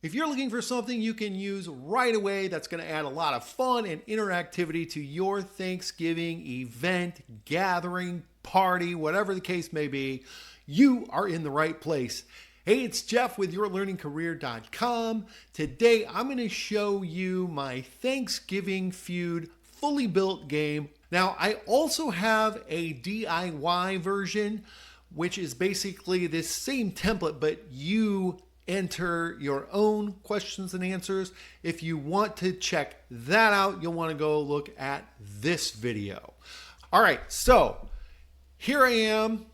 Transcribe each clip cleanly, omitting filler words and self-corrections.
If you're looking for something you can use right away that's going to add a lot of fun and interactivity to your Thanksgiving event, gathering, party, whatever the case may be, you are in the right place. Hey, it's Jeff with yourlearningcareer.com. Today, I'm going to show you my Thanksgiving Feud fully built game. Now, I also have a DIY version, which is basically this same template, but you enter your own questions and answers. If you want to check that out, you'll want to go look at this video. All right, so here I am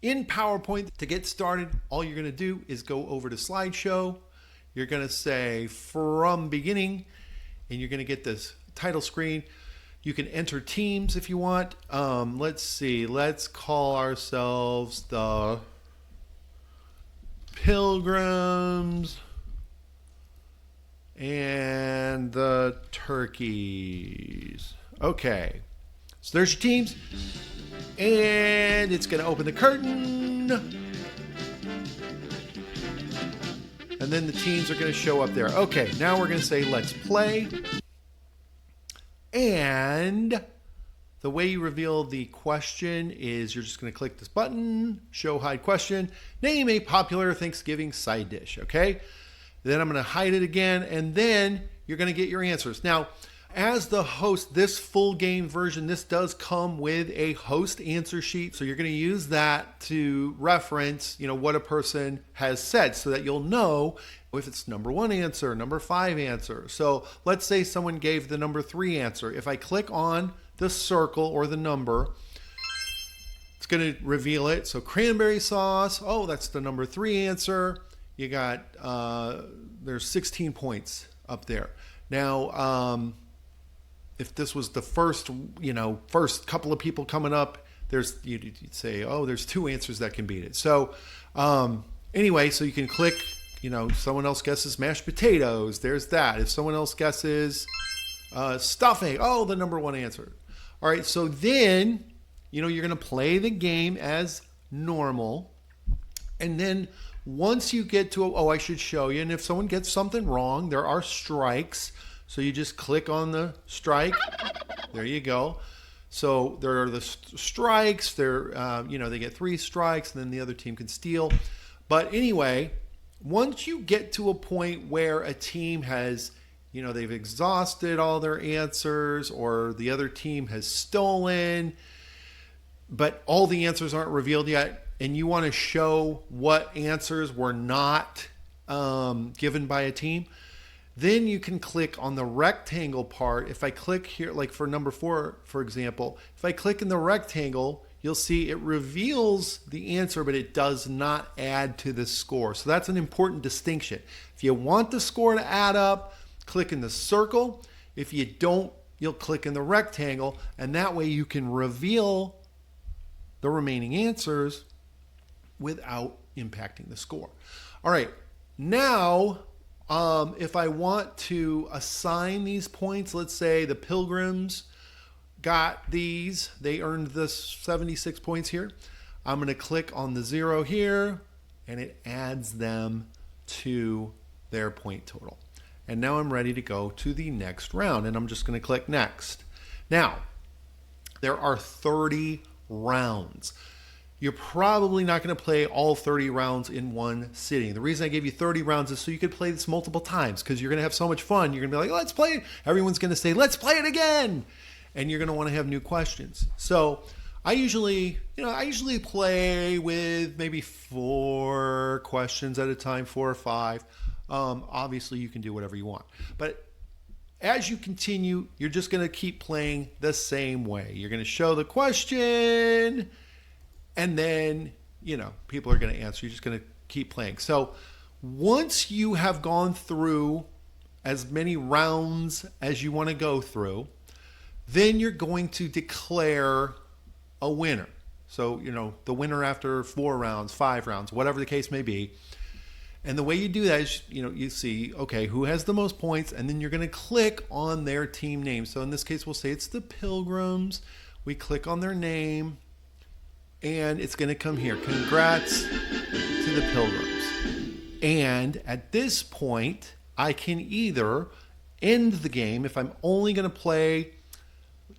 in PowerPoint. To get started, all you're going to do is go over to slideshow. You're going to say from beginning, and you're going to get this title screen. You can enter teams if you want. Let's see, let's call ourselves the Pilgrims and the Turkeys. Okay, so there's your teams, and it's going to open the curtain, and then the teams are going to show up there. Okay, now we're going to say let's play, and the way you reveal the question is you're just going to click this button, show hide question, name a popular Thanksgiving side dish, okay? Then I'm going to hide it again, and then you're going to get your answers. Now, as the host, this full game version, this does come with a host answer sheet, so you're going to use that to reference, what a person has said so that you'll know if it's number 1 answer, number 5 answer. So let's say someone gave the number 3 answer. If I click on the circle or the number, it's going to reveal it. So cranberry sauce, oh, that's the number 3 answer. You got, there's 16 points up there. Now, if this was the first couple of people coming up, you'd say, oh, there's 2 answers that can beat it. So anyway, so you can click, someone else guesses mashed potatoes. There's that. If someone else guesses stuffing, oh, the number 1 answer. All right, so then, you're going to play the game as normal. And then once you get to, I should show you. And if someone gets something wrong, there are strikes. So you just click on the strike. There you go. So there are the strikes. They get 3 strikes, and then the other team can steal. But anyway, once you get to a point where a team has, they've exhausted all their answers, or the other team has stolen, but all the answers aren't revealed yet, and you want to show what answers were not given by a team, then you can click on the rectangle part. If I click here, like for number 4, for example, if I click in the rectangle, you'll see it reveals the answer, but it does not add to the score. So that's an important distinction. If you want the score to add up, click in the circle. If you don't, you'll click in the rectangle, and that way you can reveal the remaining answers without impacting the score. All right, now if I want to assign these points, let's say the Pilgrims got these, they earned the 76 points here. I'm going to click on the 0 here, and it adds them to their point total. And now I'm ready to go to the next round, and I'm just going to click next. Now, there are 30 rounds. You're probably not going to play all 30 rounds in one sitting. The reason I gave you 30 rounds is so you could play this multiple times, because you're going to have so much fun. You're going to be like, let's play it. Everyone's going to say, let's play it again. And you're going to want to have new questions. So I usually play with maybe 4 questions at a time, 4 or 5. Obviously, you can do whatever you want. But as you continue, you're just going to keep playing the same way. You're going to show the question, and then, people are going to answer. You're just going to keep playing. So once you have gone through as many rounds as you want to go through, then you're going to declare a winner. So, the winner after 4 rounds, 5 rounds, whatever the case may be. And the way you do that is, you see, okay, who has the most points, and then you're going to click on their team name. So in this case, we'll say it's the Pilgrims. We click on their name, and it's going to come here. Congrats to the Pilgrims. And at this point, I can either end the game if I'm only going to play,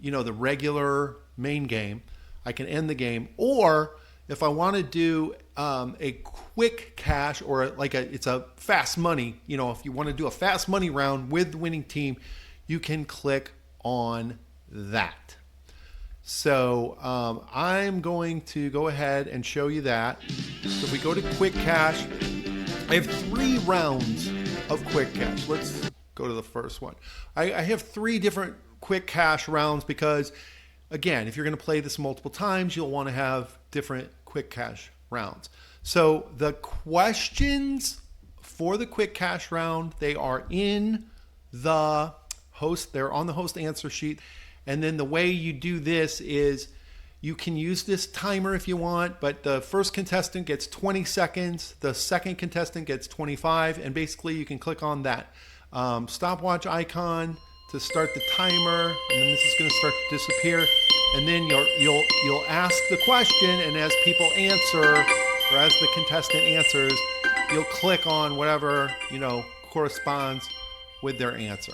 the regular main game. I can end the game, or if I want to do a quick cash or it's a fast money, if you want to do a fast money round with the winning team, you can click on that. So I'm going to go ahead and show you that. So if we go to quick cash, I have 3 rounds of quick cash. Let's go to the first one. I have 3 different quick cash rounds because, again, if you're going to play this multiple times, you'll want to have different quick cash rounds. So the questions for the quick cash round, they are in the host. They're on the host answer sheet. And then the way you do this is you can use this timer if you want, but the first contestant gets 20 seconds. The second contestant gets 25. And basically you can click on that stopwatch icon to start the timer. And then this is going to start to disappear. And then you'll ask the question, and as people answer, or as the contestant answers, you'll click on whatever, corresponds with their answer.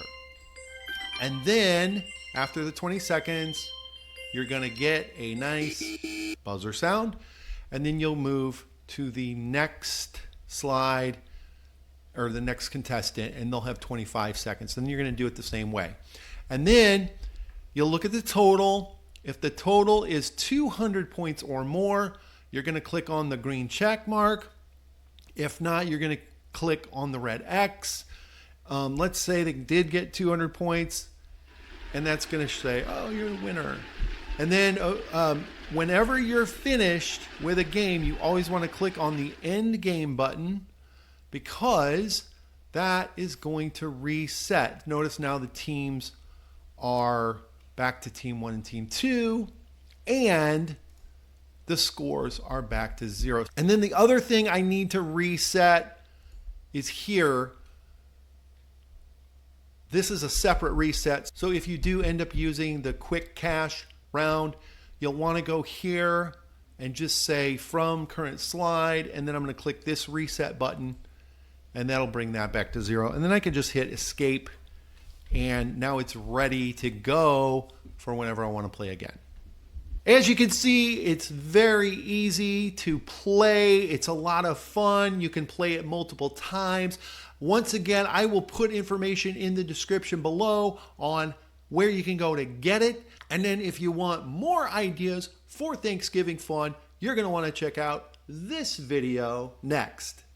And then after the 20 seconds, you're going to get a nice buzzer sound, and then you'll move to the next slide or the next contestant, and they'll have 25 seconds. Then you're going to do it the same way. And then you'll look at the total. If the total is 200 points or more, you're going to click on the green check mark. If not, you're going to click on the red X. Let's say they did get 200 points, and that's going to say, oh, you're the winner. And then whenever you're finished with a game, you always want to click on the end game button because that is going to reset. Notice now the teams are back to team 1 and team 2, and the scores are back to 0. And then the other thing I need to reset is here. This is a separate reset. So if you do end up using the quick cash round, you'll want to go here and just say from current slide, and then I'm going to click this reset button, and that'll bring that back to 0. And then I can just hit escape, and now it's ready to go for whenever I want to play again. As you can see, it's very easy to play. It's a lot of fun. You can play it multiple times. Once again, I will put information in the description below on where you can go to get it. And then if you want more ideas for Thanksgiving fun, you're going to want to check out this video next.